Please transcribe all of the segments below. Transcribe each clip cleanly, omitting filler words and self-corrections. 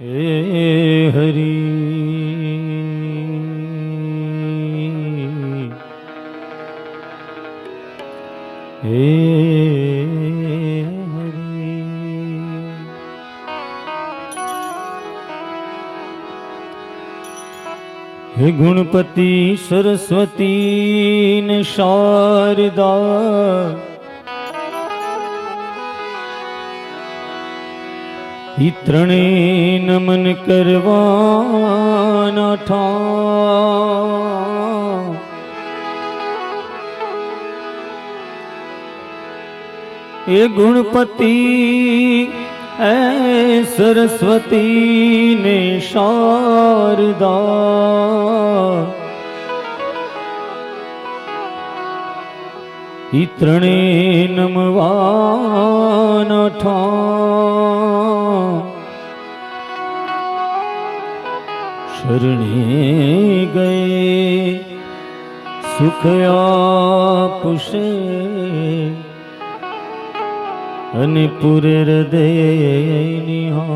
હે હરી હે હે ગુણપતિ સરસ્વતી ને શારદા ઈ ત્રણે નમન કરવાના ઠા એ ગુણપતિ એ સરસ્વતી ને શારદા ઈ ત્રણે નમવાના ઠા શરણે ગયે સુખ આપશે અને પૂરે હૃદયની હા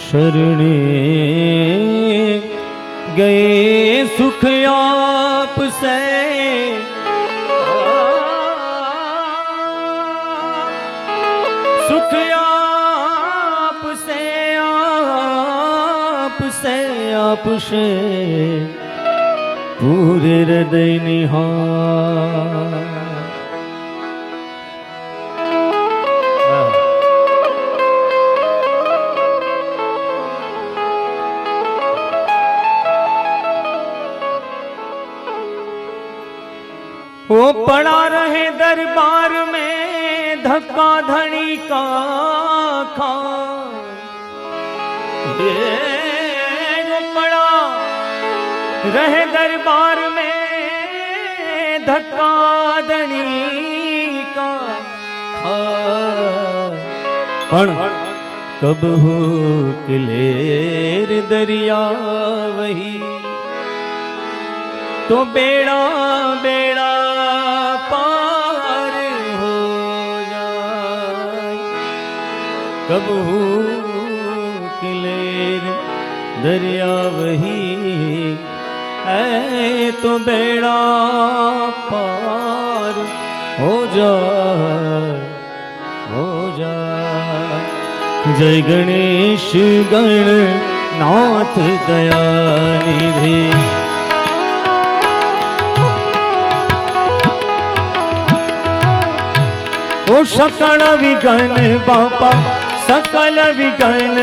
શરણે ગયે સુખ આપશે સુખ આપશે આપશે આપશે પૂરે હૃદયની હા वो पड़ा रहे दरबार में धक्का धड़ी का खा वो पड़ा रहे दरबार में धक्का धड़ी का खा पण कब हो क्लेर दरिया वही तो बेड़ा बेड़ा पार हो जाए कब हो क्लेर दरिया वही है तो बेड़ा पार हो जाए जय गणेश गणनाथ दयानिधि ओ सकल विघन बापा सकल विघन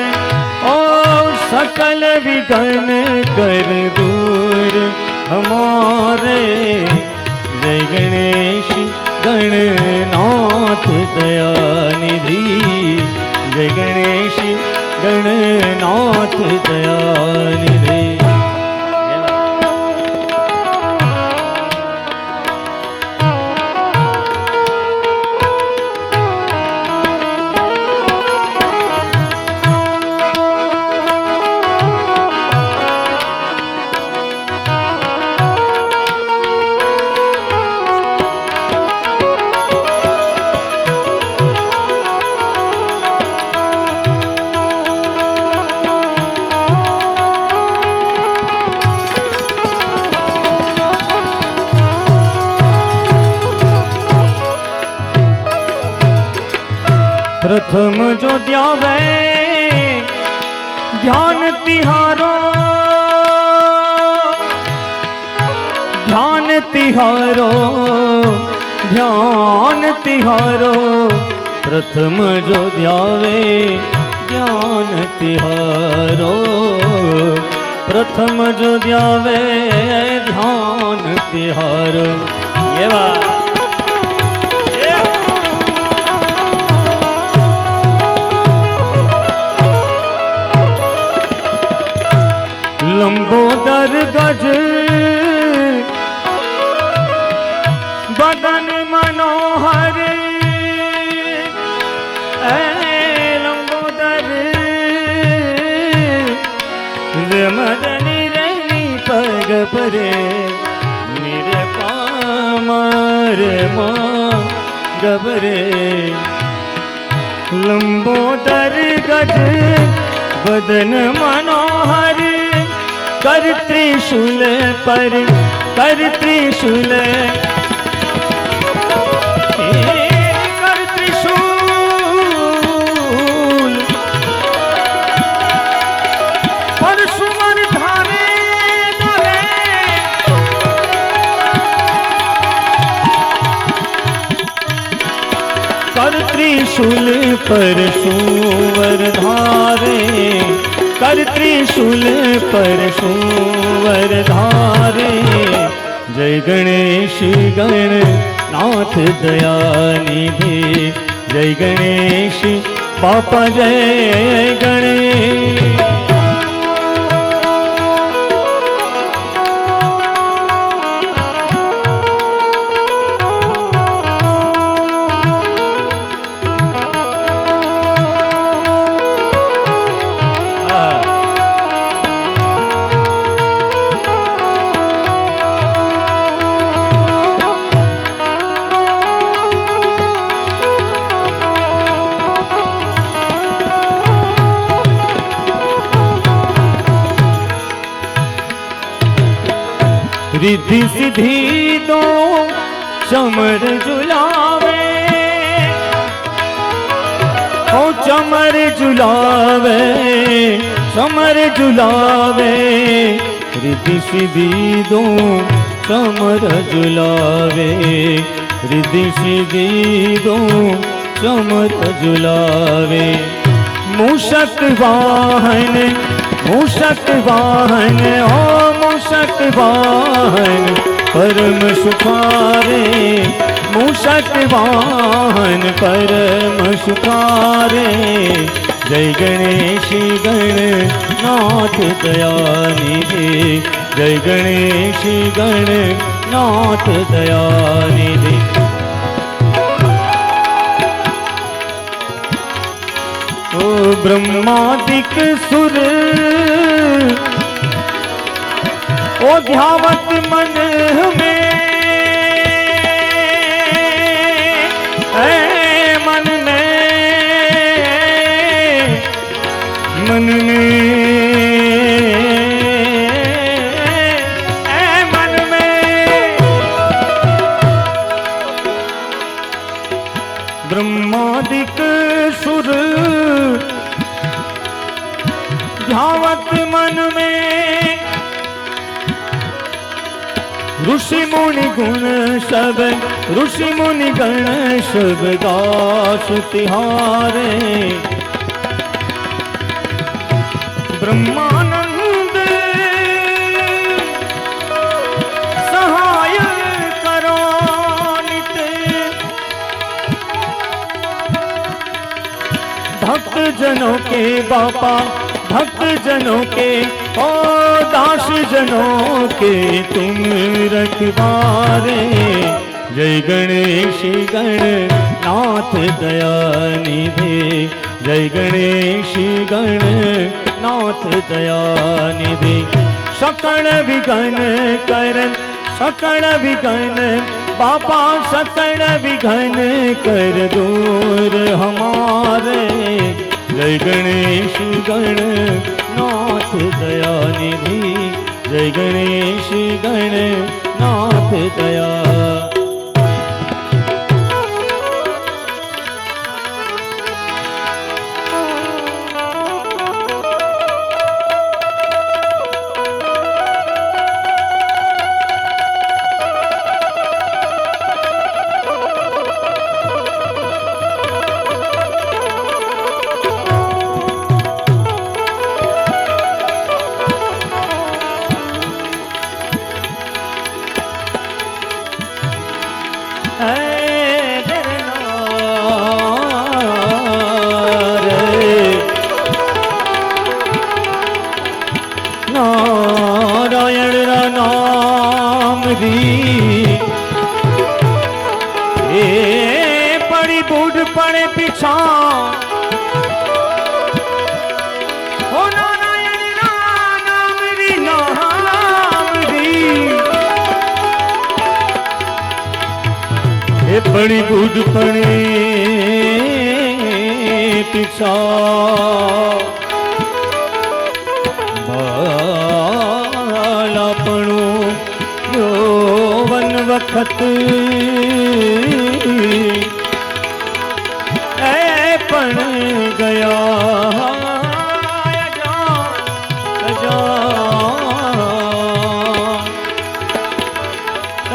ओ सकल विघन कर दूर हमारे जय गणेश गणनाथ दयानिधि जय गणेश गणनाथ दयानिधि प्रथम जो द्यावे ध्यान तिहारो ध्यान तिहारो ध्यान तिहारो प्रथम जो द्यावे ध्यान तिहारो प्रथम जो द्यावे ध्यान तिहारो ये बात लंबोदर गज बदन मनोहर लंबोदर मदनी रही पग परे मेरे पामर माँ गबरे लंबोदर गज बदन मनोहर, कर त्रिशूल पर कर त्रिशूल, कर त्रिशूल परशुमन धारे डाले, कर त्रिशूल परशुवर धारे, कर त्रिशूल परशुवर धारे। जय गणेश गणनाथ दयानिधि, जय गणेश बापा जय गणेश। रिद्धि सिद्धि दो चमर झुलावे, ओ चमर झुलावे, चमर झुलावे। रिद्धि सिद्धि दो चमर झुलावे, रिद्धि सिद्धि दो चमर झुलावे। मूषक वाहन, मूषक वाहन, ओ मूषक वाहन परम सुखारे, मूषक वाहन परम सुखारे। जय गणेश गणनाथ दयानिधि, जय गणेश गणनाथ दयानिधि। ओ ब्रह्मादिक सुर ओ ध्यावत मन में, मन में, मन में, मन में। ब्रह्मादिक सुर ध्यावत मन में, ऋषि मुनि गुण सब, ऋषि मुनि गण सब दास तिहारे। ब्रह्मानंद सहाय करो नित, भक्त जनों के बापा, भक्त जनों के ओ दास जनों के तुम रखवारे। जय गणेश गणनाथ दयानिधि, जय गणेश गणनाथ दयानिधि। सकल विघ्न करन, सकल विघ्न बाबा, सकल विघ्न कर दूर हमारे। जय गणेश गणनाथ दयानिधि, जय गणेश गणनाथ दया। नारायण नाम दी ए बड़ी बूढ़ पड़े पीछा, हो नारायण नाम री, नाम री ए बड़ी बूढ़ पड़े પીછા બાળપણું યૌવન વખત એ પણ ગયા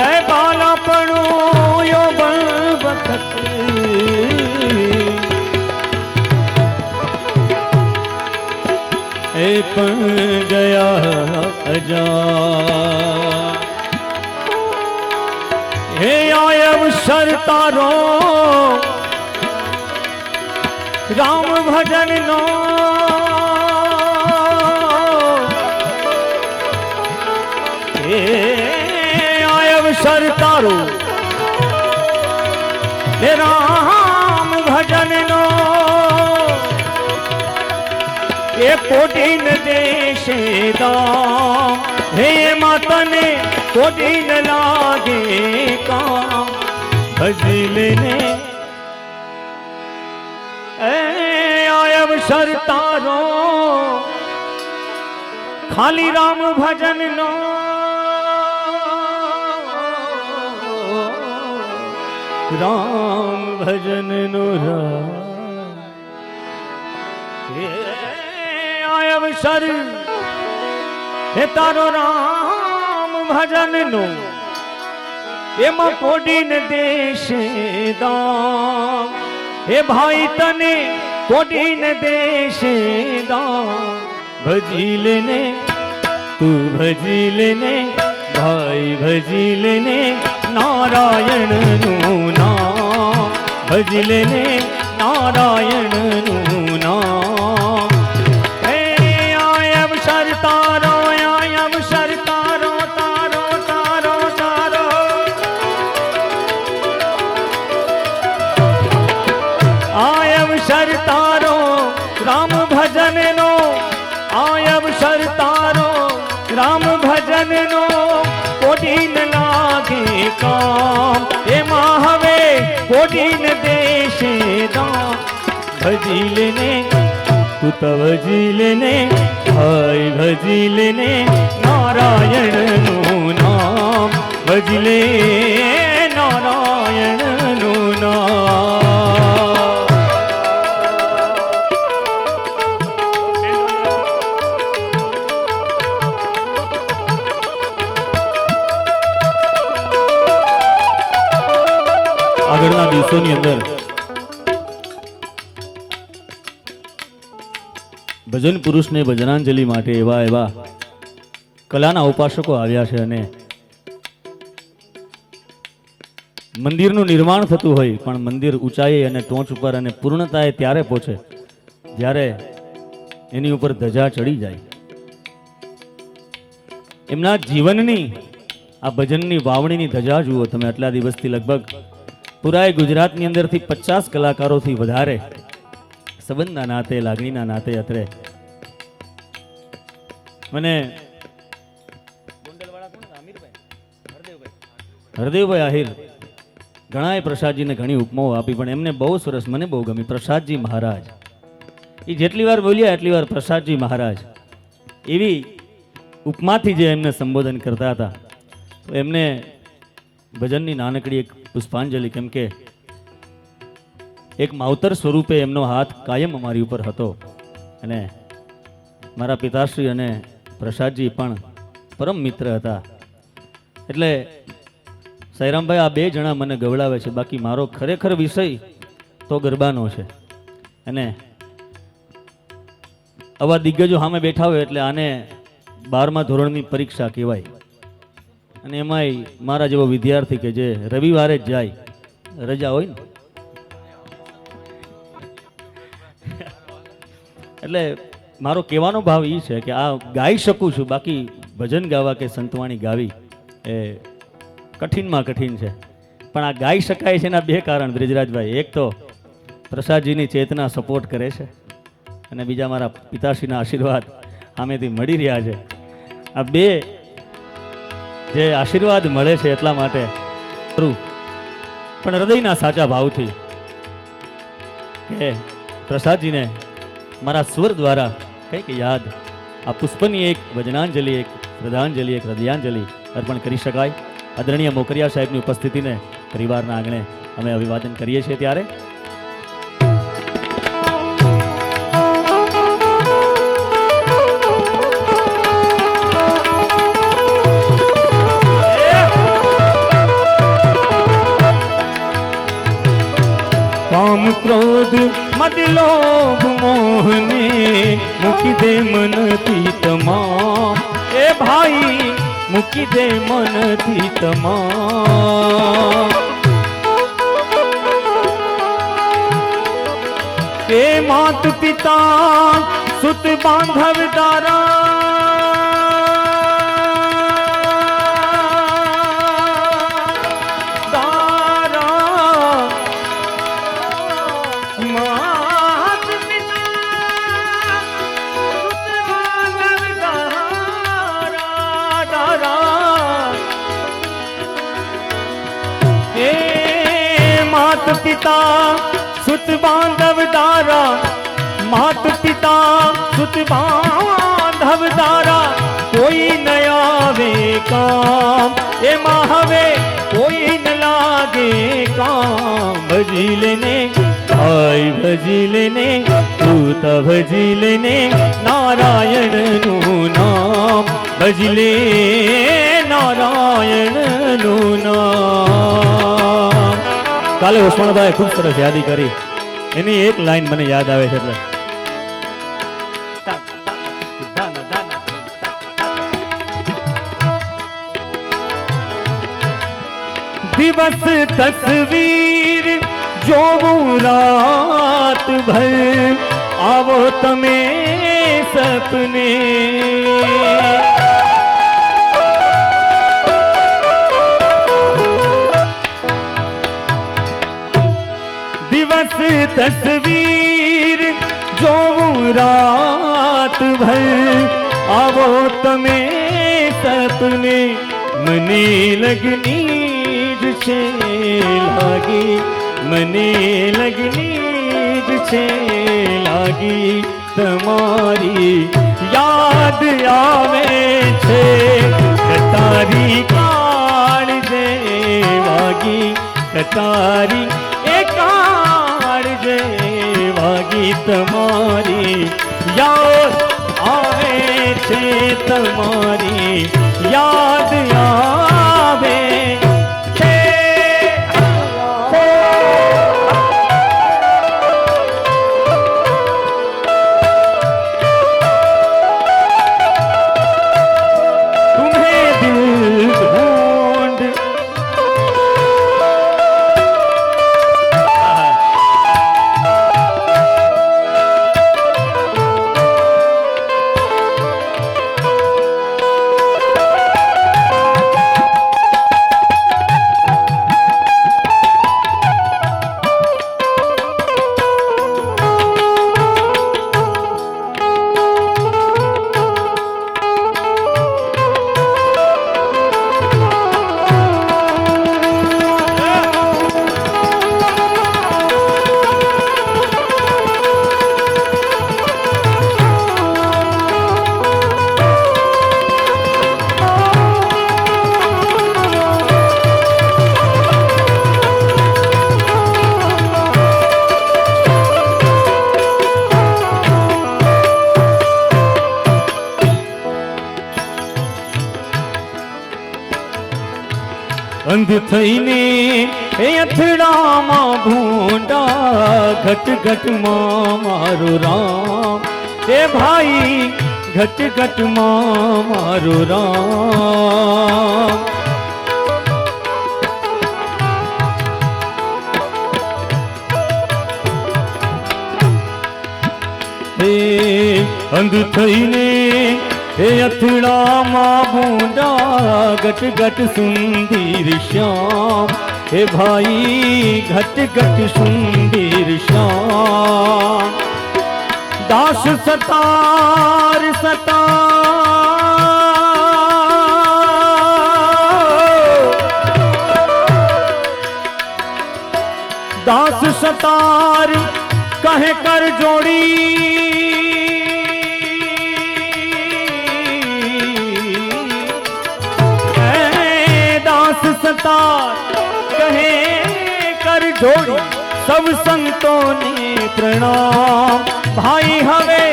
એ બાળપણું યૌવન વખત એ પણ ગયા અજા હે આય અવસર તારો રામ ભજન નો હે આય અવસર તારો હે રામ ભજન નો એ કોટીન દેશે દામ હે માતને કોટીન લાગે કામ ભજલને એ અવસર તારો ખાલી રામ ભજન નો રામ ભજન નો અવસર હે તારો રામ ભજન નો એમાં કોડીને દેશે દામ હે ભાઈ તને કોડીને દેશે દામ ભજી લેને તું ભજી લેને ભાઈ ભજી લેને નારાયણ નું નામ ભજી લેને નારાયણ નું નામ તારો અવસર તારો તારો તારો તારો અવસર તારો રામ ભજન નો અવસર તારો રામ ભજન નો કોડીન લાગે કામ એમાં હવે કોડીન દેશે દામ ભજી લેને તું તવજી લેને ભાઈ ભજી લેને નારાયણ નું નામ ભજલે નારાયણ નું નામ આગળના દિવસોની અંદર ભજન પુરુષને ભજનાંજલિ માટે એવા એવા કલાના ઉપાસકો આવ્યા છે અને મંદિરનું નિર્માણ થતું હોય પણ મંદિર ઊંચાઈ અને ટોચ ઉપર અને પૂર્ણતાએ ત્યારે પહોંચે જ્યારે એની ઉપર ધજા ચડી જાય. એમના જીવનની આ ભજનની વાવણીની ધજા જુઓ તમે. આટલા દિવસથી લગભગ પૂરા ગુજરાતની અંદરથી 50 કલાકારોથી વધારે સંબંધના નાતે લાગણીના નાતે અત્રે મને હરદેવભાઈ આહિર ઘણાએ પ્રસાદજીને ઘણી ઉપમાઓ આપી પણ એમને બહુ સરસ મને બહુ ગમી પ્રસાદજી મહારાજ. એ જેટલી વાર બોલ્યા એટલી વાર પ્રસાદજી મહારાજ એવી ઉપમાથી જે એમને સંબોધન કરતા હતા. તો એમને ભજનની નાનકડી એક પુષ્પાંજલિ, કેમ કે એક માવતર સ્વરૂપે એમનો હાથ કાયમ અમારી ઉપર હતો અને મારા પિતાશ્રી અને પ્રસાદજી પણ પરમ મિત્ર હતા. એટલે સાઈરામભાઈ આ બે જણા મને ગવડાવે છે, બાકી મારો ખરેખર વિષય તો ગરબાનો છે. અને આવા દિગ્ગજો સામે બેઠા હોય એટલે આને 12મા ધોરણની પરીક્ષા કહેવાય. અને એમાંય મારા જેવો વિદ્યાર્થી કે જે રવિવારે જ જાય, રજા હોય ને, એટલે મારો કહેવાનો ભાવ એ છે કે આ ગાઈ શકું છું, બાકી ભજન ગાવા કે સંતવાણી ગાવી એ કઠિનમાં કઠિન છે. પણ આ ગાઈ શકાય છે એના બે કારણ બ્રિજરાજભાઈ. એક તો પ્રસાદજીની ચેતના સપોર્ટ કરે છે અને બીજા મારા પિતાશ્રીના આશીર્વાદ સામેથી મળી રહ્યા છે. આ બે જે આશીર્વાદ મળે છે એટલા માટે પણ હૃદયના સાચા ભાવથી કે પ્રસાદજીને મારા સ્વર દ્વારા કંઈક યાદ આ પુષ્પની એક ભજનાંજલિ, એક શ્રદ્ધાંજલિ, એક હૃદયાંજલિ અર્પણ કરી શકાય. આદરણીય મોકરિયા સાહેબની ઉપસ્થિતિને પરિવારના આંગણે અમે અભિવાદન કરીએ છીએ. ત્યારે काम क्रोध मद लोभ मोहने मुकी दे मन थी तमाम, ए भाई मुकी दे मन थी तमाम. ए मात पिता सुत बांधव दारा पिता सुत बांधव दारा, मात पिता सुत बांधव दारा, कोई न आवे काम ए माहवे कोई न लागे काम. भजी लेने भाई भजी लेने तू तो भजी लेने नारायण નું નામ, ભજી લે નારાયણ નું નામ. કાલે ઉસ્માનભાઈ ખૂબ સરસ યાદી કરી, એની એક લાઈન મને યાદ આવે છે. એટલે દિવસ તસવીર જોવું રાત ભર, આવો તમે સપને. દિવસ તસવીર જોવું રાત ભર, આવો તમે સપને. મને લગની જ છે લાગી, મને લગની જ છે લાગી, તમારી યાદ આવે છે, તારી કાળજે વાગી, તારી કાળજે વાગી, તમારી યાદ આવે છે, તમારી યાદ આવે છે. तुम्हें दिल ढूंढ અંધ થઈને એ અથડામાં ભૂંડા, ઘટ ઘટમાં મારો રામ, એ ભાઈ ઘટ ઘટમાં મારો રામ. અંધ થઈને એ અથડામાં ભૂંડા, ઘટ ઘટ સુંદર શ્યામ, હે ભાઈ ઘટ ઘટ સુંદર શ્યામ. દાસ સતાર સતાર દાસ સતાર चाहे कर जोड़ी दास सतार कहे कर जोड़ी सब संतों ने प्रणाम भाई हवे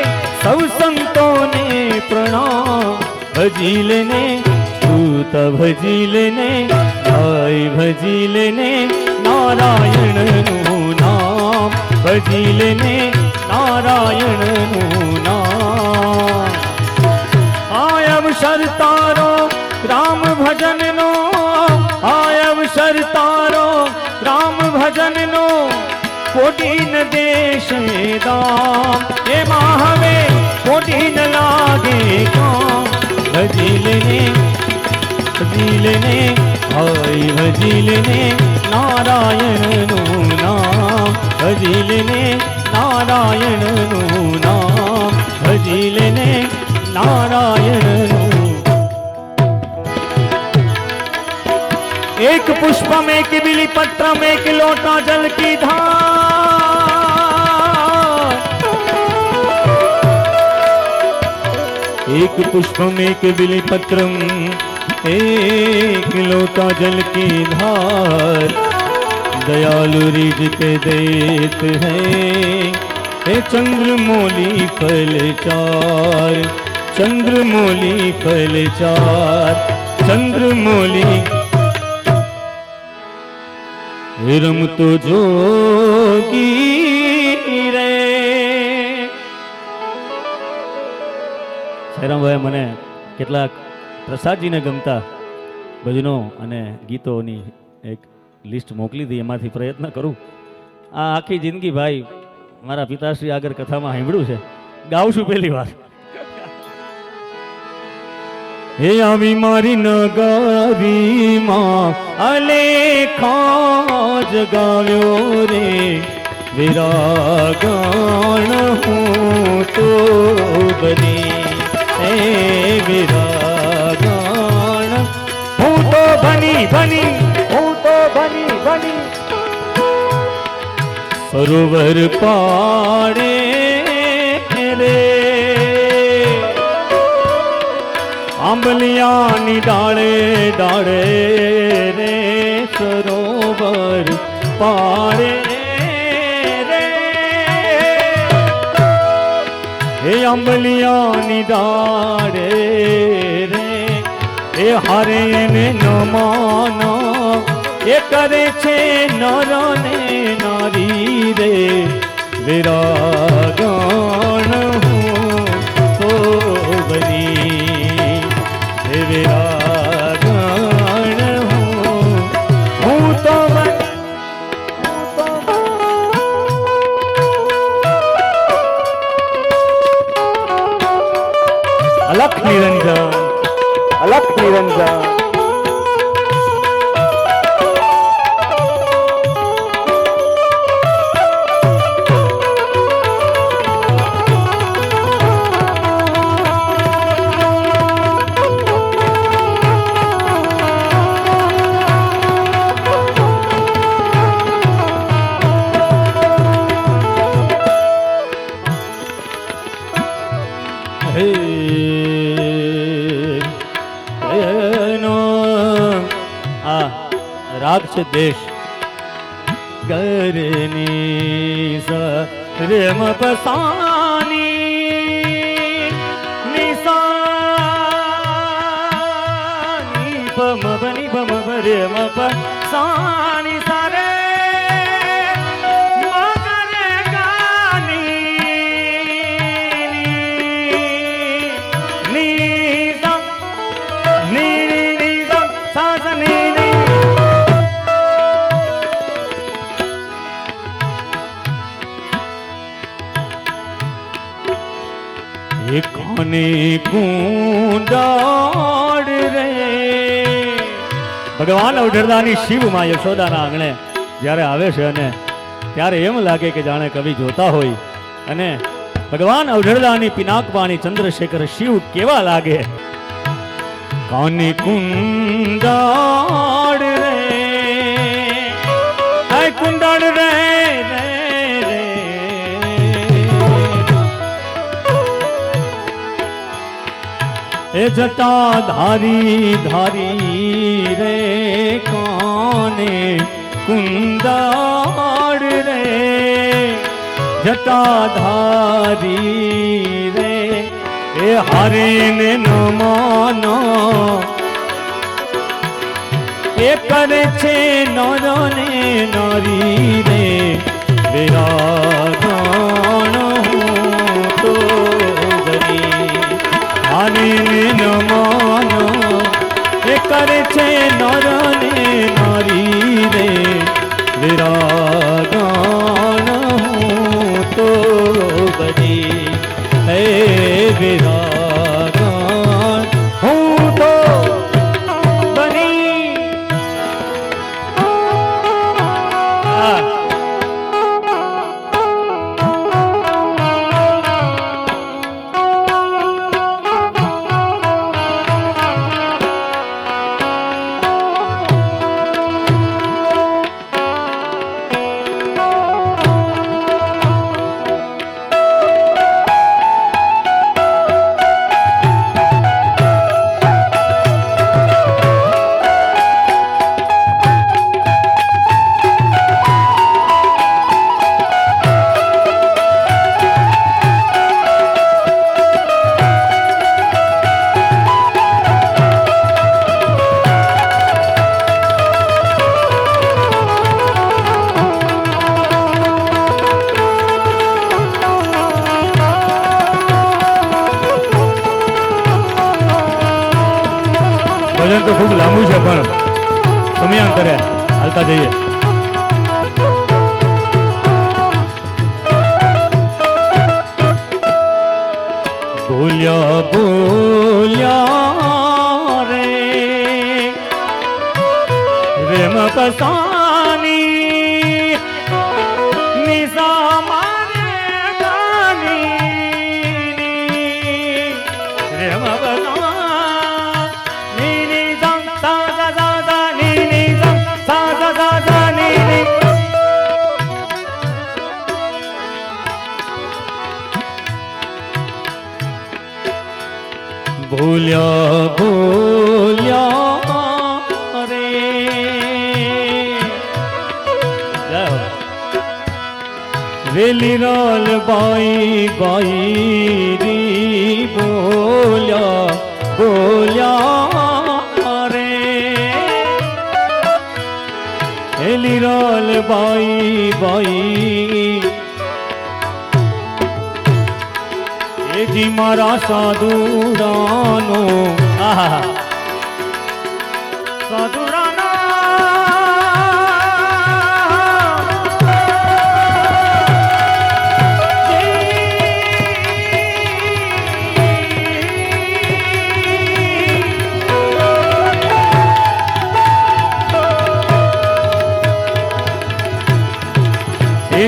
सब संतों ने प्रणाम भजी लेने तू भजी लेने भाई भजी लेने नारायण नु नाम भजी लेने नारायण नु नाम आय अवसर तारो राम भजन नो आय अवसर तारो राम भजन नो कोटी न देश दाम हे माहवे कोटी न लागे काम भजी लेने भाई भजी लेने नारायण नु नाम भजी लेने नारायण नु नाम भजी लेने नारायण नु एक पुष्पम एक बिली पत्रम एक लोटा जल की धार एक पुष्पम एक बिली पत्रम एक लोटा जल की धार दयालु रिज पे देत है हे चंद्रमौली फल चार चंद्रमौली फल चार चंद्रमौली रम तो जोगी रे શેરામભાઈ મને કેટલાક પ્રસાદજીને ગમતા ભજનો અને ગીતોની એક લિસ્ટ મોકલી હતી એમાંથી પ્રયત્ન કરું આ આખી જિંદગી ભાઈ મારા પિતાશ્રી આગળ કથામાં સાંભળ્યું છે ગાઉં છું પહેલી વાર હે આવી મારી નગારીમાં અલેખા જગાવ્યો રે વિરાગણ હું તો બની હે વિરાગણ હું તો બની હું તો બની સરોવર પાડે રે આંબલિયાની ડાળે ડાળે રે સરોવર પાડે રે હે આંબલિયાની ડાળે રે એ હારે ને નમાના એ કરે છે નર ને નારી રે વિરાગણ હું તો બની વિરાગણ હું તો અલખ નિરંજન અલખ નિરંજન રાગ છે દેશ ગરની રેમ પસાની નિસાની પમ બની પમ રેમ પસાની સારે મગરે ગાની નિસા નિસા સાસની કાને કુંડાડ રે ભગવાન અવઢરદાની શિવમાં યશોદાના આંગણે જ્યારે આવે છે અને ત્યારે એમ લાગે કે જાણે કવિ જોતા હોય અને ભગવાન અવઢરદાની પિનાકવાણી ચંદ્રશેખર શિવ કેવા લાગે કાને કુંડાડ રે કુંડાડ રે રે રે એ જટાધારી ધારી રે કાને કુંદાડ રે જટાધારી રે એ હારીને નમનો એ કરે છે નર ને નારી રે વિરાગણ હું તો ગરી હારીને નમનો એ કરે છે નર ને નારી રે વિરાગણ હું તો ગરી હે વિરાગણ હું તો બની ભજન તો ખૂબ લાંબુ છે પણ સમયાંતરે હાલતા જઈએ. બોલ્યા બોલ્યા રે રેમ પસાની નિશા મારે ગાની રેમ ભૂલ્યા ભૂલ્યા રે વેલી રોલ બાઈ બાઈ રી બોલ્યા બોલ્યા રે વેલી રોલ બાઈ બાઈ જી મારા સાધુરાનો સાધુરાનો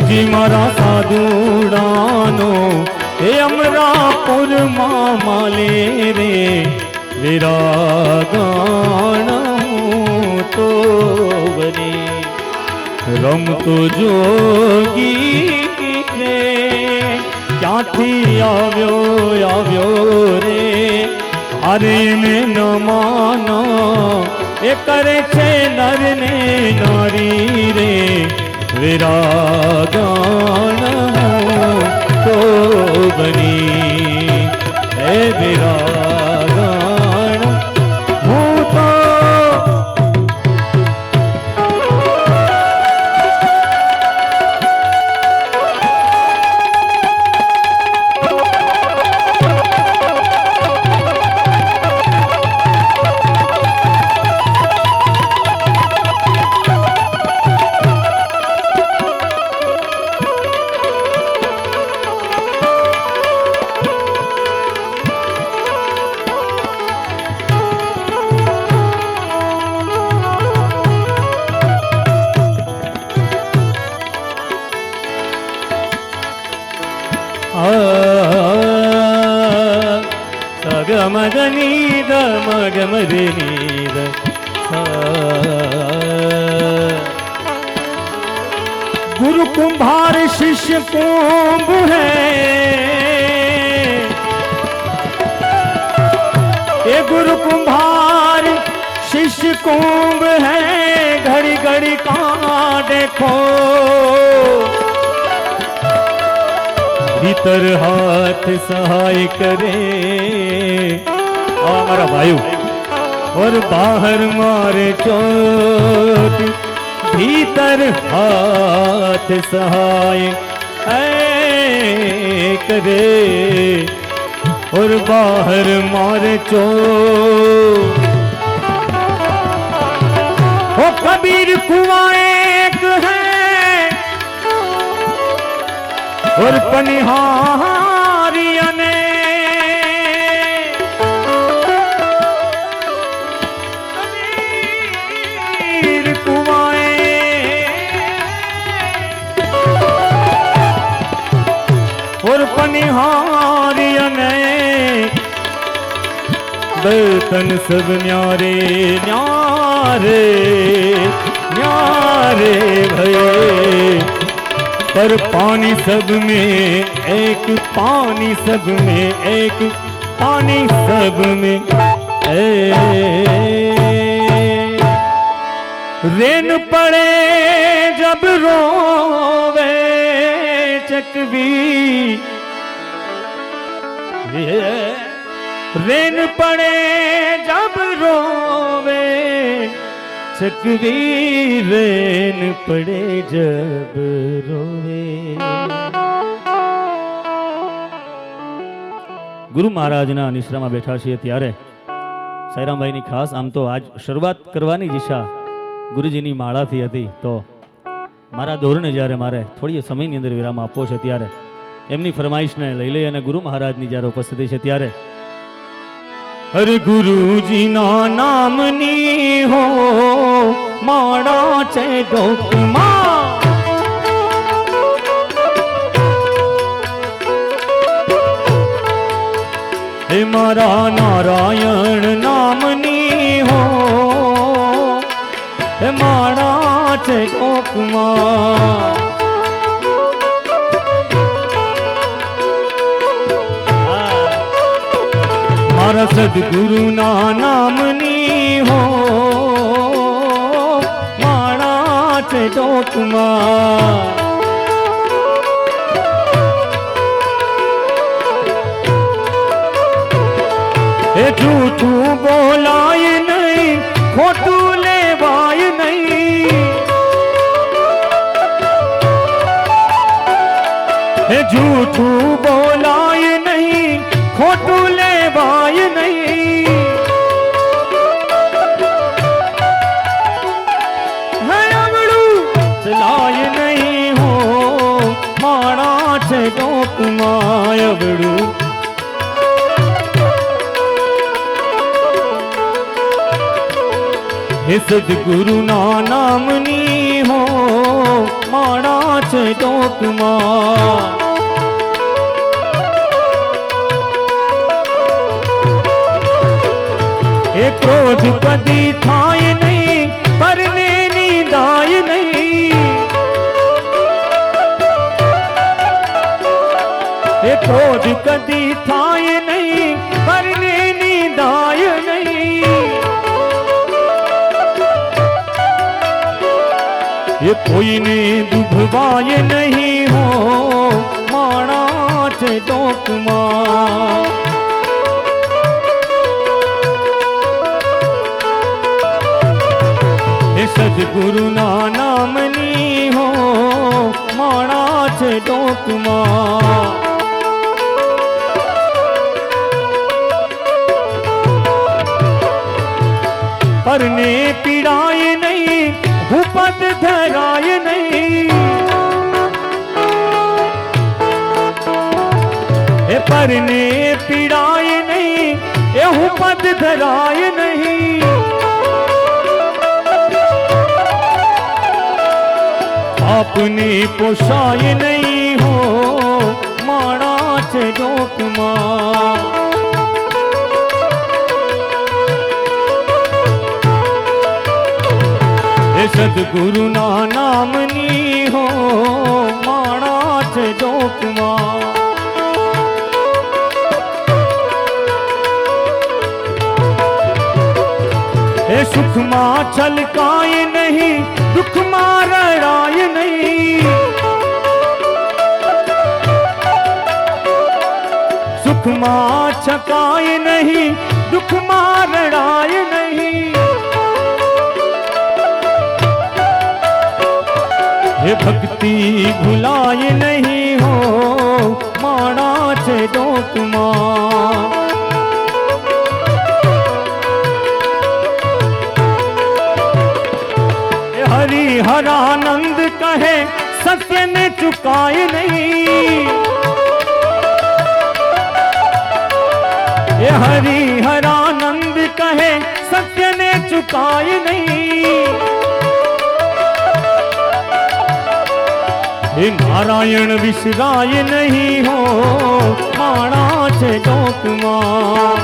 જી મારા સાધુરાનો હે અમરાપુર માં માલે રે વિરાગણ હું તો બની રમતો જોગી રે ક્યાંથી આવ્યો રે હારે ને ન માનો એ કરે છે નર ને નારી રે વિરાગણ તો બની હે વિરાગણ હું તો સગમગની મગમદની गुरु कुंभार शिष्य कुंभ है कुंभ है घड़ी घड़ी का देखो, भीतर हाथ सहाय करे हमारा भाई, और बाहर मारे चोट, भीतर हाथ सहाय करे, और बाहर मारे चोट। ओ कबीर कुआं एक है और पनिहारिया ने, कबीर कुआं और पनिहारिया ने, बर्तन सब न्यारे न्यारे न्यारे भये, पर पानी सब में एक, पानी सब में एक, पानी सब में रेन पड़े जब रोवे चकवी, रेन पड़े जब रोवे चकवी, रेन पड़े जब रोवे। ગુરુ મહારાજના નિશ્રામાં બેઠા છીએ ત્યારે સાઈરામભાઈની ખાસ આમ તો આજ શરૂઆત કરવાની જ ઈચ્છા ગુરુજીની માળાથી હતી, તો મારા ધોરણે જ્યારે મારે થોડી સમયની અંદર વિરામ આપવો છે ત્યારે એમની ફરમાઈશને લઈ લઈ અને ગુરુ મહારાજની જ્યારે ઉપસ્થિતિ છે ત્યારે અરે ગુરુજીના નામની હો માળા છે ડોકમાં, હે મારા નારાયણ નામની હો હે માળા છે ડોકમાં, મારા સદગુરુના નામની હો માળા છે ડોકમાં, એ જૂઠું બોલાય નહીં, ખોટું લેવાય નહીં, એ જૂઠું બોલાય નહીં, ખોટું લેવાય નહીં, હે અવળું ચલાય નહીં હો માળા છે ડોકમાં, અવળું હે સદગુરુના નામની હો માળા છે ડોકમાં, એ ક્રોધ કદી થાય નહીં, પરને નિંદાય નહીં, એ ક્રોધ કદી થાય નહીં, પરને નિંદાય નહીં, એ કોઈને દુભવાય નહીં હો માળા છે ડોકમાં, એ સદગુરુના નામની હો માળા છે ડોકમાં, પરને પીડાય નહીં, ઉપદ ધરાય નહીં, એ પરને પીડાય નહીં, એ ઉપદ ધરાય નહીં, આપને પોષાય નહીં હો માળા છે ડોકમાં, એ સદગુરુના નામની હો માળા છે ડોકમાં, એ એ સુખમાં છલકાય નહીં, દુઃખમાં રડાય નહીં. સુખમાં છકાય નહીં, દુઃખમાં રડાય નહીં. હે ભક્તિ ભૂલાય નહીં હો, માણા છે ડોકમાં. હરિહરાનંદ કહે સત્યને ચુકાય નહીં. એ હરિહરાનંદ કહે સત્યને ચુકાય નહીં. એ નારાયણ વિસરાય નહીં હો, માણા છે ડોકમાં.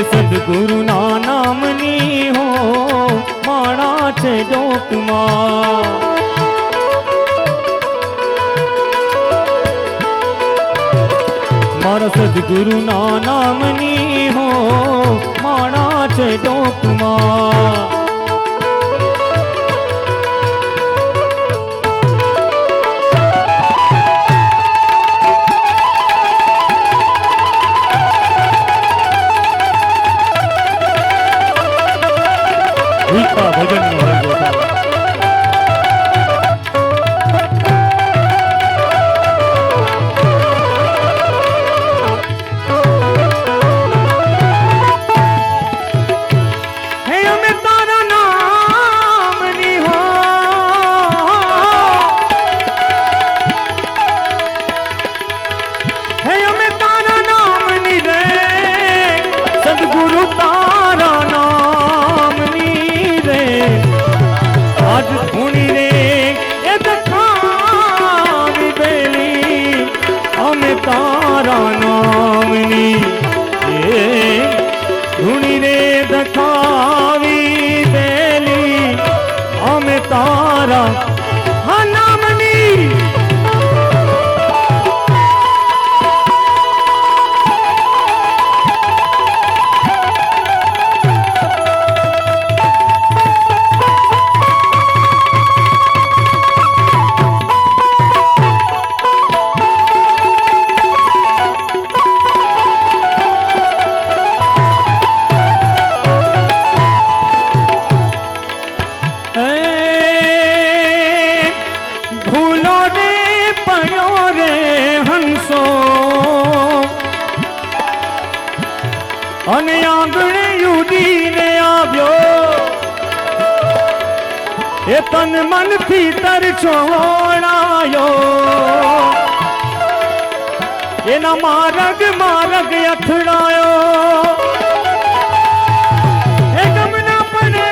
એ સદગુરુના નામની હો, માણા છે ડોકમાં. મારા સદગુરુના નામની હો, માણા છે ડોકમાં. ભજન તારા નામની ધૂણી રે દખાવી દેલી અમે તારા હા નામની. અને આંગણે યુડીને આવ્યો એ તન મનથી તરછોડાયો. એના માર્ગ અથડાયો. એ ગમના પડે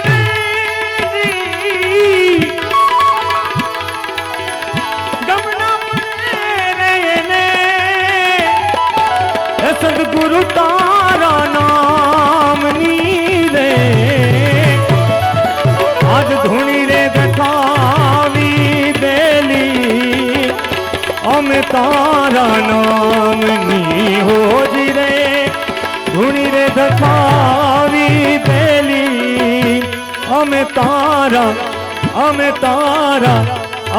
ગમના પડે ને એ સદગુરુ તારા નામની રે આજ ધૂણી રે દખાવી દેલી અમે તારા નામની હોજી રે ધૂણી રે દખાવી દેલી અમે તારા અમે તારા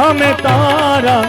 અમે તારા